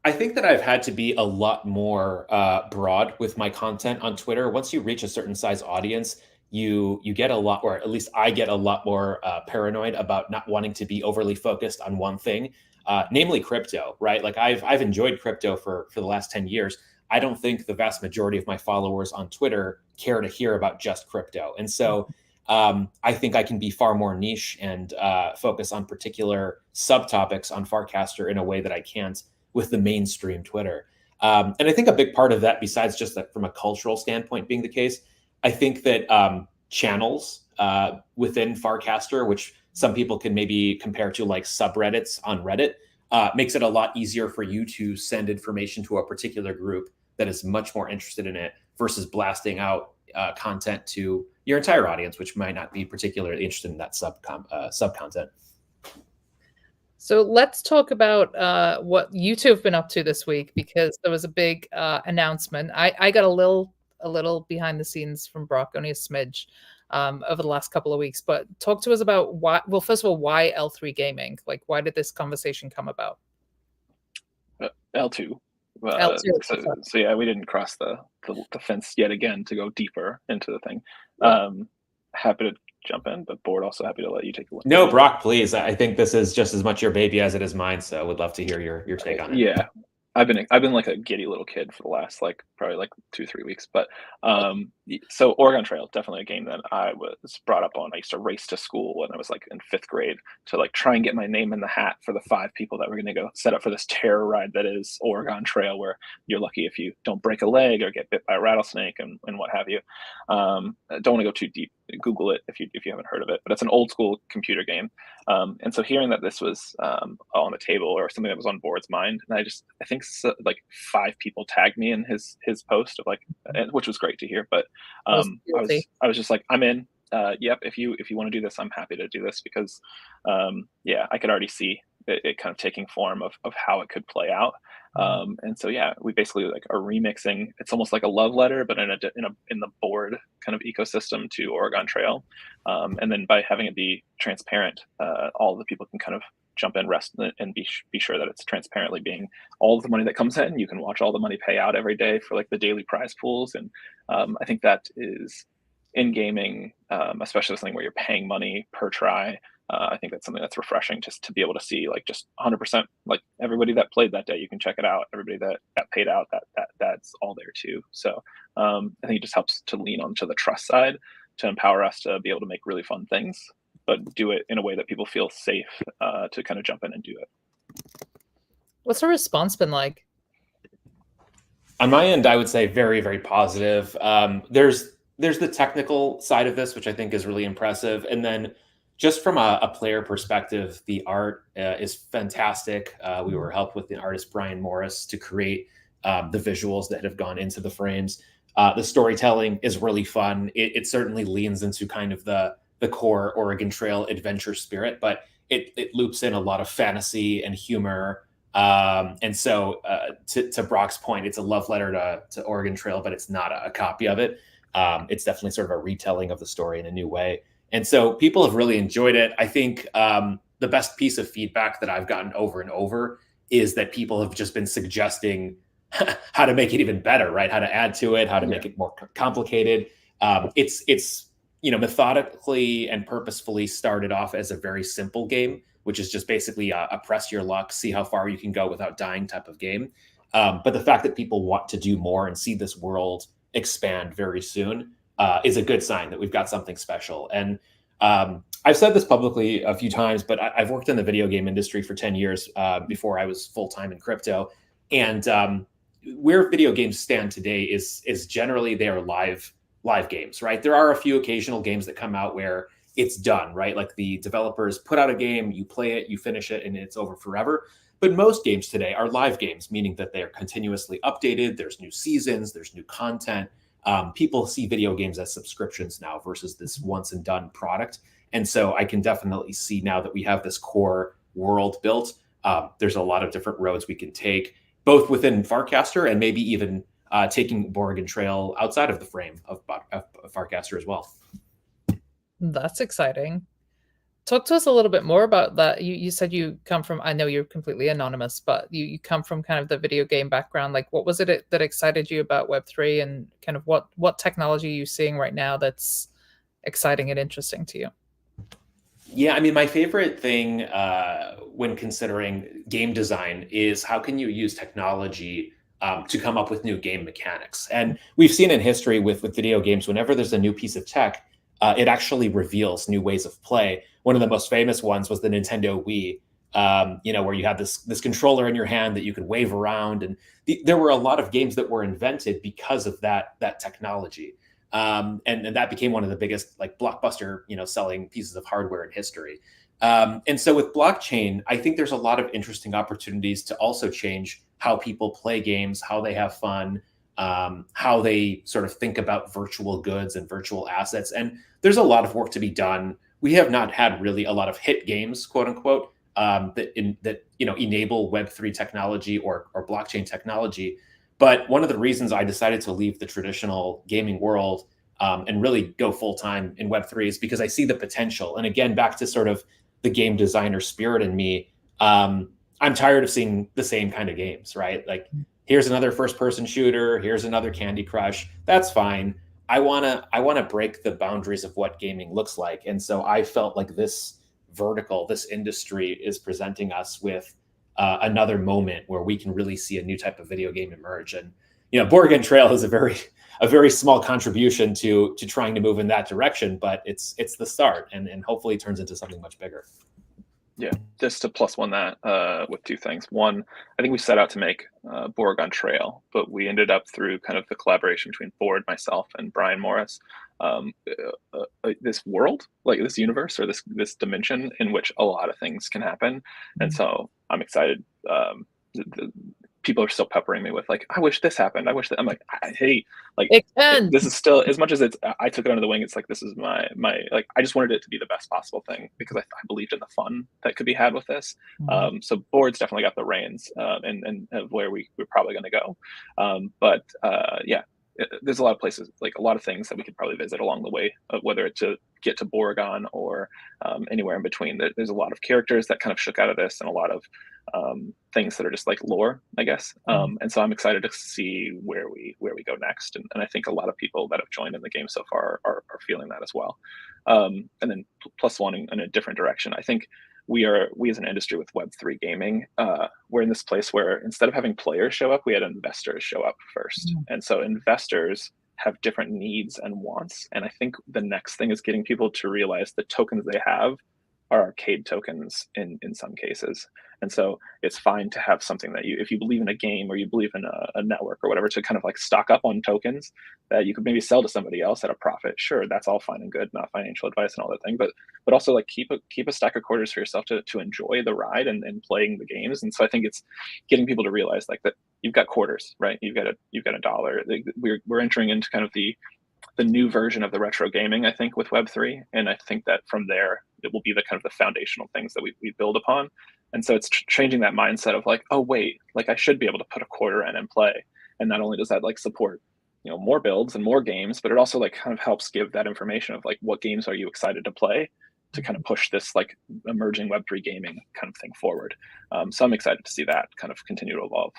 I think that I've had to be a lot more broad with my content on Twitter. Once you reach a certain size audience, you get a lot, or at least I get a lot more paranoid about not wanting to be overly focused on one thing, namely crypto, right? Like I've enjoyed crypto for the last 10 years. I don't think the vast majority of my followers on Twitter care to hear about just crypto. And so I think I can be far more niche and focus on particular subtopics on Farcaster in a way that I can't with the mainstream Twitter. And I think a big part of that, besides just that from a cultural standpoint being the case, I think that channels within Farcaster, which some people can maybe compare to like subreddits on Reddit, makes it a lot easier for you to send information to a particular group that is much more interested in it versus blasting out content to your entire audience, which might not be particularly interested in that sub content. So let's talk about what you two have been up to this week, because there was a big announcement. I got a little behind the scenes from Brock, only a smidge, over the last couple of weeks. But talk to us about why. Well, first of all, why L3 Gaming? Like, why did this conversation come about? L2. L2. So yeah, we didn't cross the fence yet again to go deeper into the thing. Yeah. Happy to jump in, but Bored, also happy to let you take a look. No, Brock, please. I think this is just as much your baby as it is mine, so I would love to hear your take on it. Yeah. I've been like a giddy little kid for the last probably 2-3 weeks. But so Oregon Trail, definitely a game that I was brought up on. I used to race to school when I was in 5th grade to try and get my name in the hat for the 5 people that were going to go set up for this terror ride that is Oregon Trail, where you're lucky if you don't break a leg or get bit by a rattlesnake and what have you. Don't want to go too deep. Google it if you haven't heard of it, but it's an old school computer game. And so hearing that this was on the table, or something that was on Bored's mind, and I think 5 people tagged me in his post of which was great to hear. But I was just like, I'm in. Yep, if you want to do this, I'm happy to do this, because I could already see it kind of taking form of how it could play out. And so we basically are remixing. It's almost like a love letter, but in the Bored kind of ecosystem to Oregon Trail. And then by having it be transparent, all the people can kind of jump in, rest, and be sure that it's transparently being all of the money that comes in. You can watch all the money pay out every day for the daily prize pools. And I think that is in gaming, especially something where you're paying money per try. I think that's something that's refreshing, just to be able to see just 100%, everybody that played that day, you can check it out. Everybody that got paid out, that's all there too. So I think it just helps to lean onto the trust side to empower us to be able to make really fun things, but do it in a way that people feel safe to kind of jump in and do it. What's the response been like? On my end, I would say very, very positive. There's the technical side of this, which I think is really impressive. And then just from a player perspective, the art is fantastic. We were helped with the artist Brian Morris to create the visuals that have gone into the frames. The storytelling is really fun. It certainly leans into kind of the core Oregon Trail adventure spirit, but it loops in a lot of fantasy and humor. And so to Brock's point, it's a love letter to Oregon Trail, but it's not a copy of it. It's definitely sort of a retelling of the story in a new way. And so people have really enjoyed it. I think the best piece of feedback that I've gotten over and over is that people have just been suggesting how to make it even better, right? How to add to it, how to make it more complicated. It's methodically and purposefully started off as a very simple game, which is just basically a press your luck, see how far you can go without dying type of game. But the fact that people want to do more and see this world expand very soon is a good sign that we've got something special. And I've said this publicly a few times, but I've worked in the video game industry for 10 years before I was full-time in crypto. And where video games stand today is generally they are live games, right? There are a few occasional games that come out where it's done, right? Like the developers put out a game, you play it, you finish it, and it's over forever. But most games today are live games, meaning that they are continuously updated. There's new seasons, there's new content. People see video games as subscriptions now versus this once and done product. And so I can definitely see now that we have this core world built, there's a lot of different roads we can take, both within Farcaster and maybe even taking Oregon Trail outside of the frame of Farcaster as well. That's exciting. Talk to us a little bit more about that. You said you come from, I know you're completely anonymous, but you come from kind of the video game background. Like, what was it that excited you about Web3, and kind of what technology are you seeing right now that's exciting and interesting to you? Yeah, I mean, my favorite thing when considering game design is how can you use technology to come up with new game mechanics? And we've seen in history with video games, whenever there's a new piece of tech, it actually reveals new ways of play. One of the most famous ones was the Nintendo Wii, where you had this controller in your hand that you could wave around. And there were a lot of games that were invented because of that technology. And that became one of the biggest blockbuster, selling pieces of hardware in history. And so with blockchain, I think there's a lot of interesting opportunities to also change how people play games, how they have fun, how they sort of think about virtual goods and virtual assets. And there's a lot of work to be done. We have not had really a lot of hit games, quote unquote, that enable Web3 technology or blockchain technology. But one of the reasons I decided to leave the traditional gaming world and really go full time in Web3 is because I see the potential. And again, back to sort of the game designer spirit in me, I'm tired of seeing the same kind of games, right? Like, here's another first person shooter, here's another Candy Crush. That's fine. I wanna break the boundaries of what gaming looks like. And so I felt like this vertical, this industry is presenting us with another moment where we can really see a new type of video game emerge. And Bored Trail is a very small contribution to trying to move in that direction, but it's the start, and hopefully it turns into something much bigger. Yeah, just to plus one that with two things. One, I think we set out to make Bored Trail, but we ended up through kind of the collaboration between Bored, myself, and Brian Morris, this world, like this universe or this dimension in which a lot of things can happen. And so I'm excited. People are still peppering me with like, I wish this happened. I wish that. I'm like, hey, like this is still, as much as I took it under the wing. It's like, this is my like, I just wanted it to be the best possible thing because I believed in the fun that could be had with this. So Bored's definitely got the reins and of where we're probably going to go. But yeah, there's a lot of places, like a lot of things that we could probably visit along the way, whether it's to get to Boregon or anywhere in between. There's a lot of characters that kind of shook out of this and a lot of things that are just like lore, I guess. And so I'm excited to see where we go next. And I think a lot of people that have joined in the game so far are feeling that as well. And then plus one in a different direction. I think we as an industry with Web3 gaming, we're in this place where instead of having players show up, we had investors show up first. And so investors have different needs and wants. And I think the next thing is getting people to realize the tokens they have are arcade tokens in some cases. And so it's fine to have something that if you believe in a game or you believe in a network or whatever, to kind of like stock up on tokens that you could maybe sell to somebody else at a profit. Sure, that's all fine and good, not financial advice and all that thing, but also like keep a stack of quarters for yourself to enjoy the ride and playing the games. And so I think it's getting people to realize like that you've got quarters, right? You've got a dollar. We're entering into kind of the new version of the retro gaming, I think, with Web3. And I think that from there, it will be the kind of the foundational things that we build upon. And so it's changing that mindset of like, oh, wait, like I should be able to put a quarter in and play. And not only does that like support, more builds and more games, but it also like kind of helps give that information of like, what games are you excited to play to kind of push this like emerging Web3 gaming kind of thing forward. So I'm excited to see that kind of continue to evolve.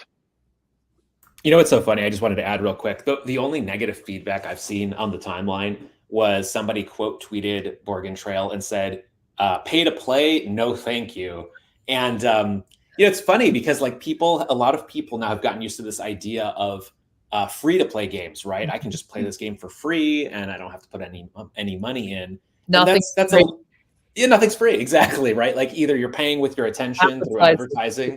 It's so funny. I just wanted to add real quick. The only negative feedback I've seen on the timeline was somebody quote tweeted Bored Trail and said, pay to play, no thank you. And it's funny because like a lot of people now have gotten used to this idea of free to play games, right? I can just play this game for free and I don't have to put any money in. Nothing's nothing's free. Exactly. Right. Like either you're paying with your attention through advertising,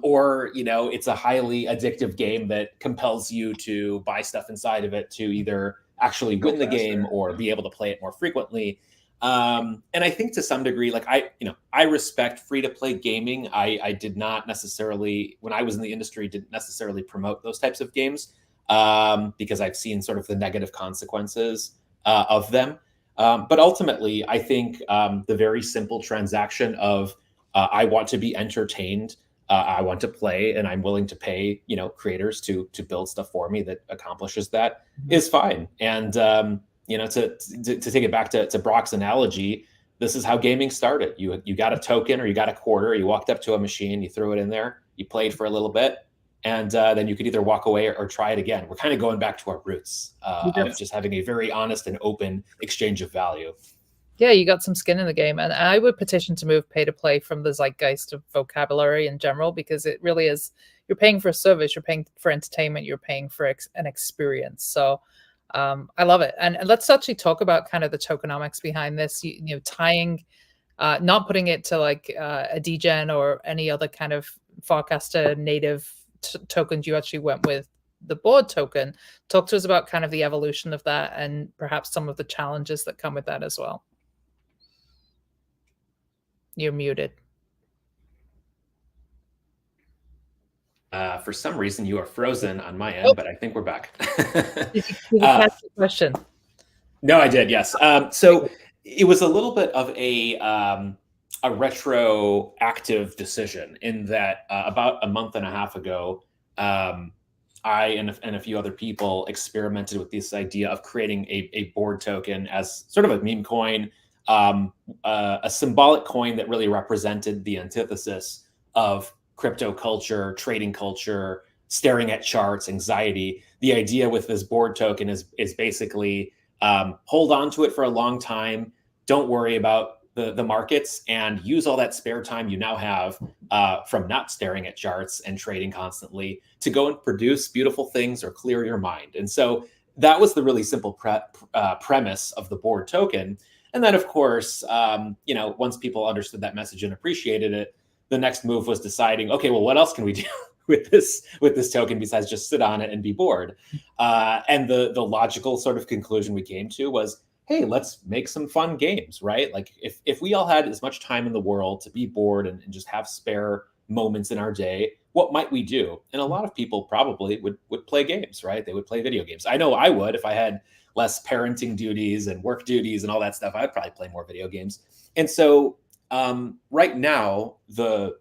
or, it's a highly addictive game that compels you to buy stuff inside of it to either actually win the game or be able to play it more frequently. And I think to some degree, like I respect free to play gaming. I did not necessarily, when I was in the industry, didn't necessarily promote those types of games because I've seen sort of the negative consequences of them. But ultimately, I think the very simple transaction of I want to be entertained, I want to play, and I'm willing to pay, creators to build stuff for me that accomplishes that is fine. And to take it back to Brock's analogy, this is how gaming started. You got a token or you got a quarter, you walked up to a machine, you threw it in there, you played for a little bit, and then you could either walk away or try it again. We're kind of going back to our roots of just having a very honest and open exchange of value. Yeah, you got some skin in the game. And I would petition to move pay to play from the zeitgeist of vocabulary in general, because it really is, you're paying for a service, you're paying for entertainment, you're paying for an experience. So I love it. And let's actually talk about kind of the tokenomics behind this, tying, not putting it to like a degen or any other kind of Farcaster native tokens. You actually went with the Bored token. Talk to us about kind of the evolution of that and perhaps some of the challenges that come with that as well. You're muted. For some reason, you are frozen on my end, but I think we're back. Did you catch the question? No, I did. Yes. So it was a little bit of a retroactive decision in that about a month and a half ago, I and a few other people experimented with this idea of creating a board token as sort of a meme coin, a symbolic coin that really represented the antithesis of crypto culture, trading culture, staring at charts, anxiety. The idea with this board token is basically hold on to it for a long time. Don't worry about the markets, and use all that spare time you now have from not staring at charts and trading constantly to go and produce beautiful things or clear your mind. And so that was the really simple premise of the board token. And then, of course, once people understood that message and appreciated it, the next move was deciding, okay, well, what else can we do with this token besides just sit on it and be bored? And the logical sort of conclusion we came to was, hey, let's make some fun games, right? Like if we all had as much time in the world to be bored and just have spare moments in our day, what might we do? And a lot of people probably would play games, right? They would play video games. I know I would if I had less parenting duties and work duties and all that stuff. I'd probably play more video games. And so right now, there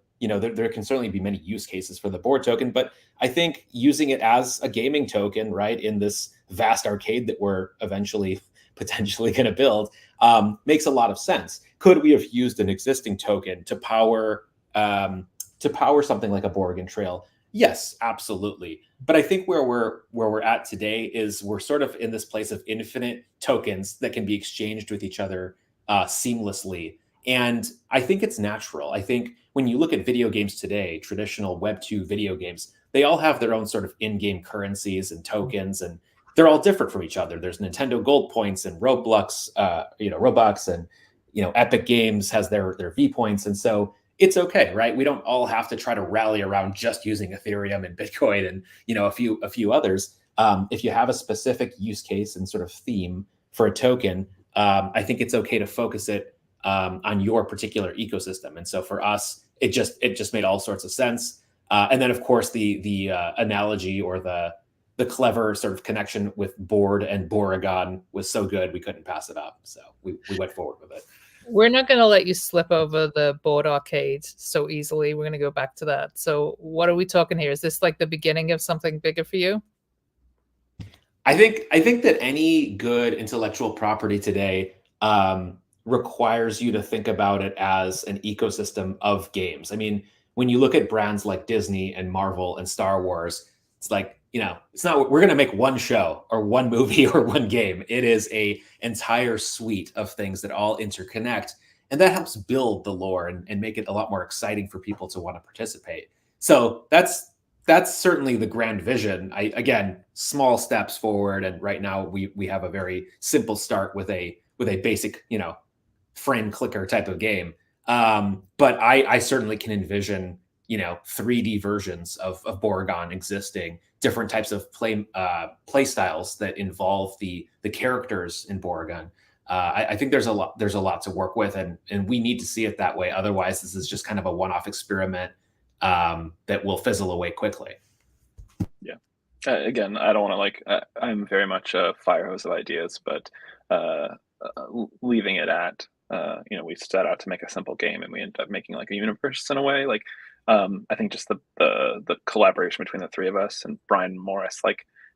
can certainly be many use cases for the board token, but I think using it as a gaming token, right, in this vast arcade that we're eventually potentially going to build, makes a lot of sense. Could we have used an existing token to power something like a Oregon Trail? Yes, absolutely. But I think where we're at today is we're sort of in this place of infinite tokens that can be exchanged with each other seamlessly. And I think it's natural. I think when you look at video games today, traditional Web 2 video games, they all have their own sort of in-game currencies and tokens, and they're all different from each other. There's Nintendo Gold points and Roblox, Robux, and Epic Games has their V points, and so it's okay, right? We don't all have to try to rally around just using Ethereum and Bitcoin and a few others. If you have a specific use case and sort of theme for a token, I think it's okay to focus it on your particular ecosystem. And so for us, it just made all sorts of sense. And then of course the analogy or the clever sort of connection with Bored and Boregon was so good we couldn't pass it up. So we went forward with it. We're not going to let you slip over the board arcade so easily. We're going to go back to that. So what are we talking here? Is this like the beginning of something bigger for you? I think that any good intellectual property today requires you to think about it as an ecosystem of games. I mean, when you look at brands like Disney and Marvel and Star Wars, it's like, it's not, we're going to make one show or one movie or one game. It is a entire suite of things that all interconnect. And that helps build the lore and make it a lot more exciting for people to want to participate. So that's certainly the grand vision. Again, small steps forward. And right now we have a very simple start with a basic, frame clicker type of game. But I certainly can envision, 3D versions of Boregon existing, different types of play styles that involve the characters in Boregon. I think there's a lot to work with, and we need to see it that way. Otherwise, this is just kind of a one-off experiment that will fizzle away quickly. Yeah. Again, I don't want to I'm very much a fire hose of ideas, but leaving it at we set out to make a simple game and we ended up making like a universe in a way. I think just the collaboration between the three of us and Brian Morris,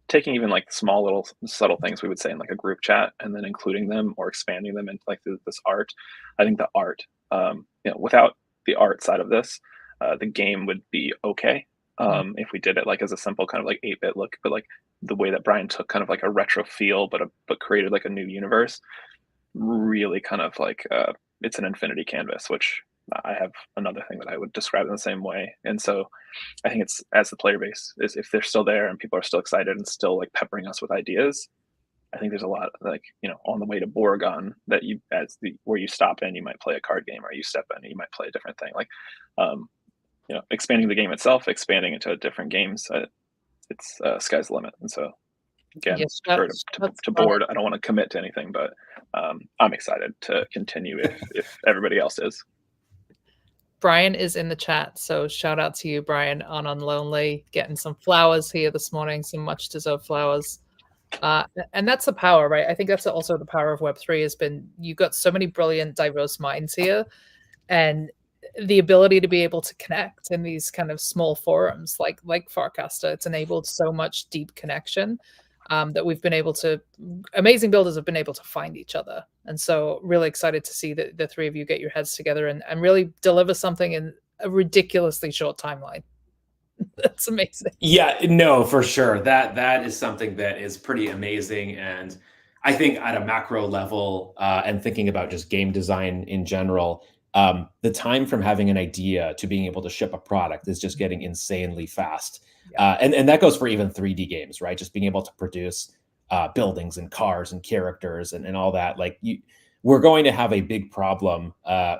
taking even small little subtle things we would say in a group chat and then including them or expanding them into this art. I think the art, without the art side of this, the game would be okay. If we did it as a simple kind of 8-bit look, but the way that Brian took kind of a retro feel, but created a new universe, really kind of it's an infinity canvas, which I have another thing that I would describe in the same way. And so I think it's, as the player base is, if they're still there and people are still excited and still peppering us with ideas, I think there's a lot on the way to Boregon that where you stop in, you might play a card game, or you step in, you might play a different thing. Expanding the game itself, expanding into different games, it's sky's the limit. And so again, Yes, to Bored, I don't want to commit to anything, but I'm excited to continue if everybody else is. Brian is in the chat, so shout out to you, Brian, on Unlonely, getting some flowers here this morning, some much deserved flowers. And that's the power, right? I think that's also the power of Web3 has been, you've got so many brilliant, diverse minds here, and the ability to be able to connect in these kind of small forums like Farcaster. It's enabled so much deep connection that we've been able to, amazing builders have been able to find each other. And so really excited to see that the three of you get your heads together and really deliver something in a ridiculously short timeline. That's amazing. Yeah, no, for sure. That is something that is pretty amazing. And I think at a macro level, and thinking about just game design in general, the time from having an idea to being able to ship a product is just getting insanely fast. Yeah. And that goes for even 3D games, right? Just being able to produce buildings and cars and characters and all that. Like we're going to have a big problem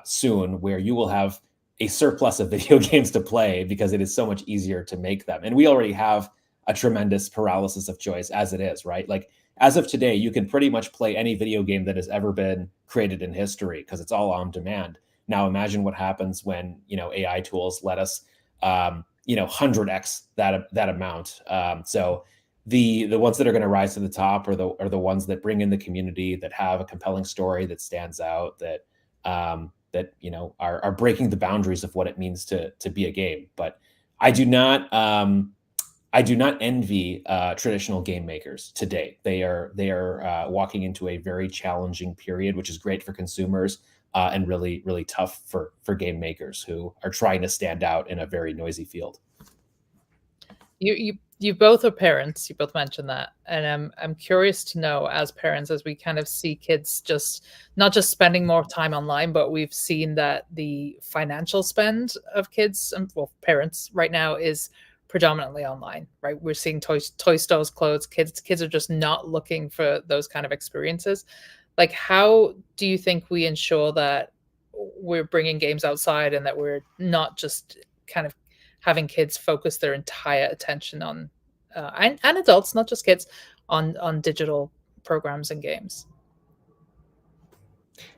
soon where you will have a surplus of video games to play because it is so much easier to make them. And we already have a tremendous paralysis of choice as it is, right? Like as of today, you can pretty much play any video game that has ever been created in history because it's all on demand. Now imagine what happens when, AI tools let us, 100x that amount. So the ones that are going to rise to the top are the ones that bring in the community, that have a compelling story that stands out, that are breaking the boundaries of what it means to be a game. But I do not envy traditional game makers today. They are walking into a very challenging period, which is great for consumers and really, really tough for game makers who are trying to stand out in a very noisy field. You both are parents. You both mentioned that, and I'm curious to know, as parents, as we kind of see kids just not just spending more time online, but we've seen that the financial spend of kids and parents right now is predominantly online. Right, we're seeing toy stores closed. Kids are just not looking for those kind of experiences. Like, how do you think we ensure that we're bringing games outside and that we're not just kind of having kids focus their entire attention on, and adults, not just kids, on digital programs and games?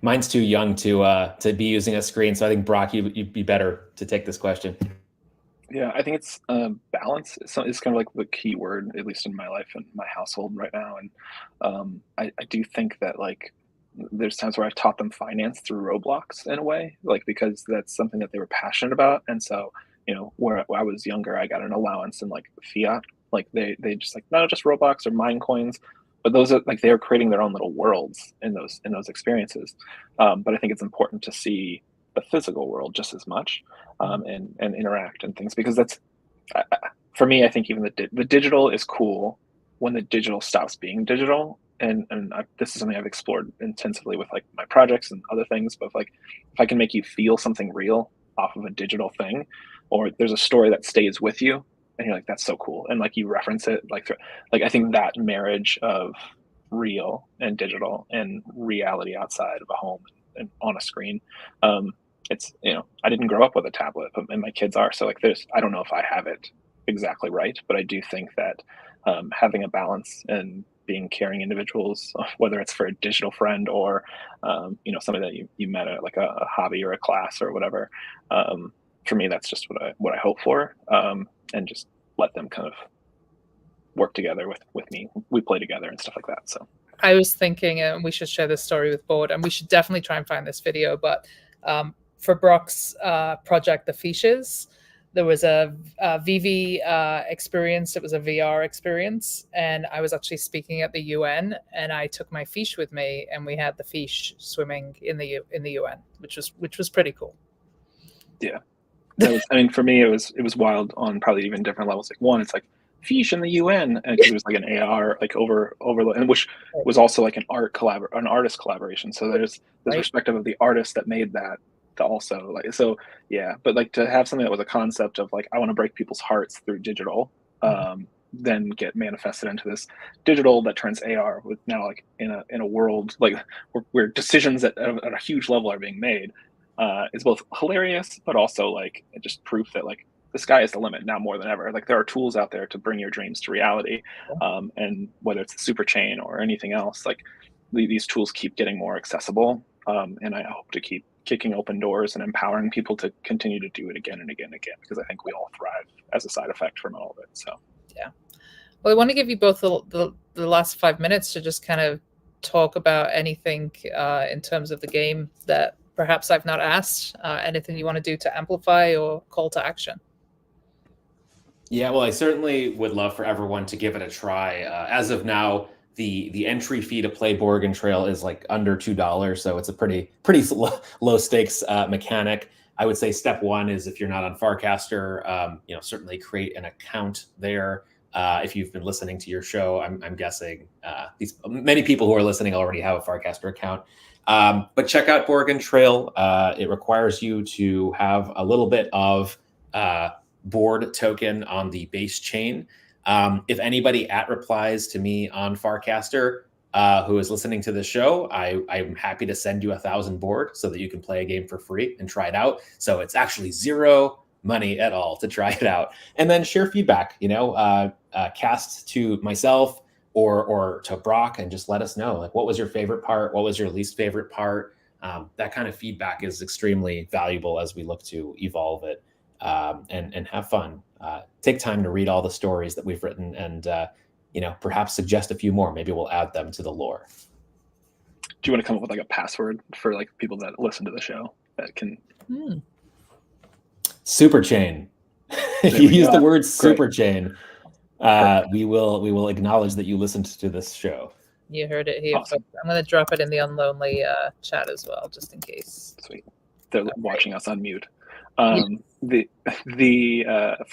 Mine's too young to be using a screen, so I think Brock, you'd be better to take this question. Yeah, I think it's balance. It's kind of like the key word, at least in my life and my household right now. And I do think that like there's times where I've taught them finance through Roblox in a way, like because that's something that they were passionate about. And so, where I was younger, I got an allowance in like fiat. Like they just like, no, just Roblox or mine coins. But those are like, they are creating their own little worlds in those experiences. But I think it's important to see the physical world just as much, and interact and things, because that's for me. I think even the digital is cool when the digital stops being digital. And this is something I've explored intensively with like my projects and other things. But like, if I can make you feel something real off of a digital thing, or there's a story that stays with you, and you're like, that's so cool, and like you reference it, like I think that marriage of real and digital and reality outside of a home and on a screen, it's I didn't grow up with a tablet, and my kids are, so like I don't know if I have it exactly right, but I do think that having a balance and being caring individuals, whether it's for a digital friend or somebody that you met at like a hobby or a class or whatever, for me that's just what I hope for, and just let them kind of work together with me. We play together and stuff like that. So I was thinking, we should share this story with Bored, and we should definitely try and find this video. But for Brock's project, the Fiches, there was a VV experience. It was a VR experience, and I was actually speaking at the UN, and I took my fiche with me, and we had the fiche swimming in the UN, which was pretty cool. Yeah, for me, it was wild on probably even different levels. Like one, it's like fiche in the UN, and it was like an AR like over, and which was also like an artist collaboration. So there's this perspective of the artist that made that to also like, so yeah. But like to have something that was a concept of like, I want to break people's hearts through digital, then get manifested into this digital that turns AR with now like in a world like where decisions at a huge level are being made, is both hilarious, but also like just proof that like the sky is the limit now more than ever. Like there are tools out there to bring your dreams to reality, and whether it's the Superchain or anything else, like these tools keep getting more accessible, and I hope to keep kicking open doors and empowering people to continue to do it again and again and again, because I think we all thrive as a side effect from all of it. So yeah. Well, I want to give you both the last 5 minutes to just kind of talk about anything in terms of the game that perhaps I've not asked. Anything you want to do to amplify or call to action? Yeah, well, I certainly would love for everyone to give it a try. As of now, the entry fee to play Borgen Trail is like under $2, so it's a pretty low stakes mechanic. I would say step one is, if you're not on Farcaster, certainly create an account there. If you've been listening to your show, I'm guessing many people who are listening already have a Farcaster account. But check out Borgen Trail. It requires you to have a little bit of Bored token on the base chain. If anybody replies to me on Farcaster who is listening to the show, I'm happy to send you 1,000 Bored so that you can play a game for free and try it out. So it's actually zero money at all to try it out. And then share feedback, cast to myself or to Brock, and just let us know, like, what was your favorite part? What was your least favorite part? That kind of feedback is extremely valuable as we look to evolve it. And have fun. Take time to read all the stories that we've written, and perhaps suggest a few more. Maybe we'll add them to the lore. Do you want to come up with like a password for like people that listen to the show that can? Superchain. If you use the word Superchain, we will acknowledge that you listened to this show. You heard it here. Awesome. I'm going to drop it in the Unlonely chat as well, just in case. Sweet. They're watching us on mute. For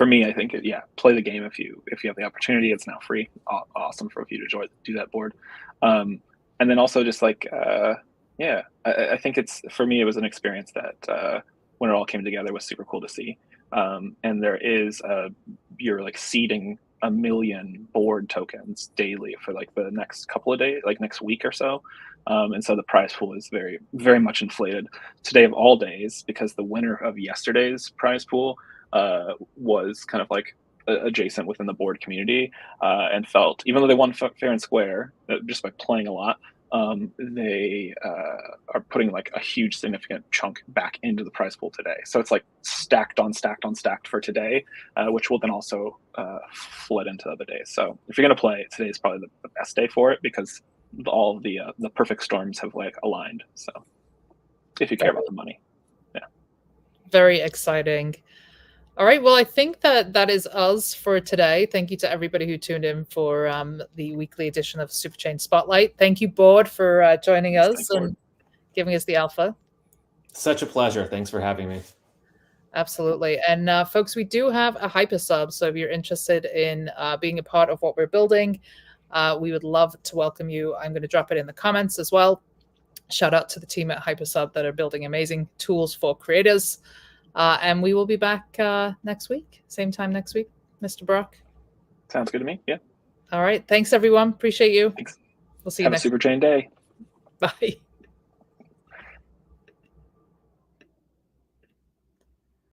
me, I think play the game if you have the opportunity. It's now free. Awesome for you to do that board. And then also just like I think for me it was an experience that when it all came together was super cool to see. And there is you're like seeding 1 million Bored tokens daily for like the next couple of days, like next week or so. And so the prize pool is very, very much inflated today of all days, because the winner of yesterday's prize pool was kind of like adjacent within the Bored community, and felt, even though they won fair and square just by playing a lot, they are putting like a huge significant chunk back into the prize pool today. So it's like stacked on stacked on stacked for today, which will then also flood into other days. So if you're going to play, today is probably the best day for it, because all of the perfect storms have like aligned. So if you care about the money. Very exciting. All right, well, I think that is us for today. Thank you to everybody who tuned in for the weekly edition of Superchain Spotlight. Thank you, Bored, for joining us and giving us the alpha. Such a pleasure. Thanks for having me. Absolutely. And folks, we do have a hyper sub, so if you're interested in being a part of what we're building, we would love to welcome you. I'm going to drop it in the comments as well. Shout out to the team at Hypersub that are building amazing tools for creators. And we will be back next week, same time next week, Mr. Brock. Sounds good to me. Yeah. All right. Thanks, everyone. Appreciate you. Thanks. We'll see you next week. Have a Superchain day. Bye.